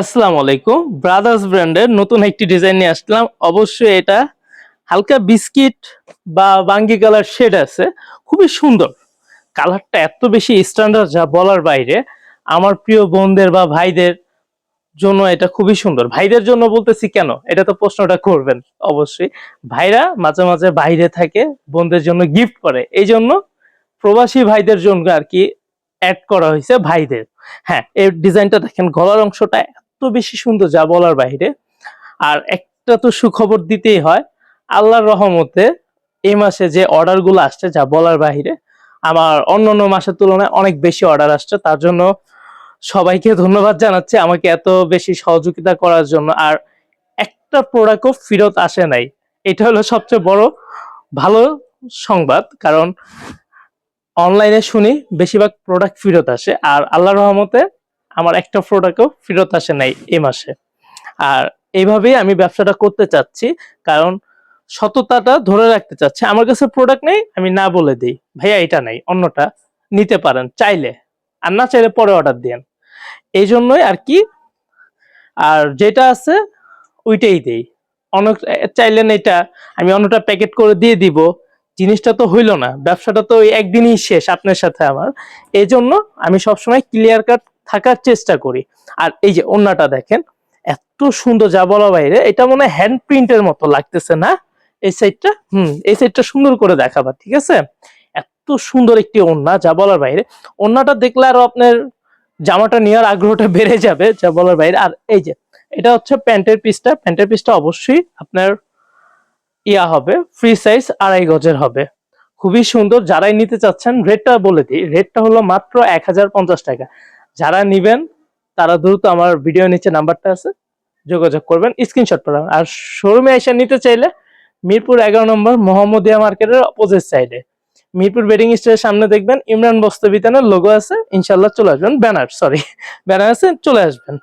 আসসালামু আলাইকুম। ব্রাদার্স ব্র্যান্ডের নতুন একটি ডিজাইন নিয়ে আসলাম। অবশ্যই এটা হালকা বিস্কিট বা বাঙ্গি কালার শেড আছে, খুবই সুন্দর। কালারটা এত বেশি স্ট্যান্ডার্ড যা বলার বাইরে। আমার প্রিয় বোনদের বা ভাইদের জন্য এটা খুবই সুন্দর। ভাইদের জন্য বলতেছি কেন, এটা তো প্রশ্নটা করবেন অবশ্যই। ভাইরা মাঝে মাঝে বাইরে থাকে, বোনদের জন্য গিফট করে, এই জন্য প্রবাসী ভাইদের জন্য আর কি অ্যাড করা হয়েছে ভাইদের। হ্যাঁ, এই ডিজাইনটা দেখেন, গলার অংশটা এত বেশি সুন্দর যা বলার বাইরে। আর একটা তো সুখবর দিতেই হয়, আল্লাহর রহমতে এই মাসে যে অর্ডার গুলো আসছে যা বলার বাইরে। আমার অন্যান্য মাসের তুলনায় অনেক বেশি অর্ডার আসছে, তার জন্য সবাইকে ধন্যবাদ জানাচ্ছি আমাকে এত বেশি সহযোগিতা করার জন্য। আর একটা প্রোডাক্টও ফেরত আসে নাই, এটা হলো সবচেয়ে বড় ভালো সংবাদ। কারণ অনলাইনে শুনি বেশিরভাগ প্রোডাক্ট ফেরত আসে, আর আল্লাহর রহমতে আমার একটা প্রোডাক্টও ফেরত আসে নাই এই মাসে। আর এইভাবেই আমি ব্যবসাটা করতে চাচ্ছি, কারণ সততাটা ধরে রাখতে চাচ্ছি। আমার কাছে প্রোডাক্ট নেই, আমি না বলে দিই ভাইয়া এটা নাই, অন্যটা নিতে পারেন চাইলে, আর না চাইলে পরে অর্ডার দেন, এই জন্যই আর কি। আর যেটা আছে ওইটাই দেই। অনেক চাইলেন এটা আমি অন্যটা প্যাকেট করে দিয়ে দিব, জিনিসটা তো হইল না, ব্যবসাটা তো ওই একদিনই শেষ আপনার সাথে আমার। এই জন্য আমি সবসময় ক্লিয়ার কাট থাকার চেষ্টা করি। আর এই যে ওন্নাটা দেখেন, এত সুন্দর যা বলা বাইরে। এটা মনে হয় হ্যান্ড প্রিন্টের মতো লাগতেছে না? এই সাইডটা এই সাইডটা সুন্দর করে দেখাবা, ঠিক আছে? এত সুন্দর একটি ওন্না যা বলার বাইরে। ওন্নাটা দেখলে আরো আপনার জামাটা নেওয়ার আগ্রহটা বেড়ে যাবে যা বলার বাইরে। আর এই যে এটা হচ্ছে প্যান্টের পিসটা অবশ্যই আপনার হবে ফ্রি সাইজ 2.5 গজের হবে, খুবই সুন্দর। যারাই নিতে চাচ্ছেন রেটটা বলে দিই, রেটটা হলো মাত্র 1050 টাকা। যারা নিবেন তারা দ্রুত আমার ভিডিও নিচে নাম্বারটা আছে, যোগাযোগ করবেন, স্ক্রিনশট পাঠাবেন। আর শোরুমে এসে নিতে চাইলে মিরপুর 11 নম্বর মোহাম্মদিয়া মার্কেটের অপোজিট সাইডে, মিরপুর বেডিং স্টোরের সামনে দেখবেন ইমরান বস্ত্র বিতানের লোগো আছে, ইনশাল্লাহ চলে আসবেন। ব্যানার আছে, চলে আসবেন।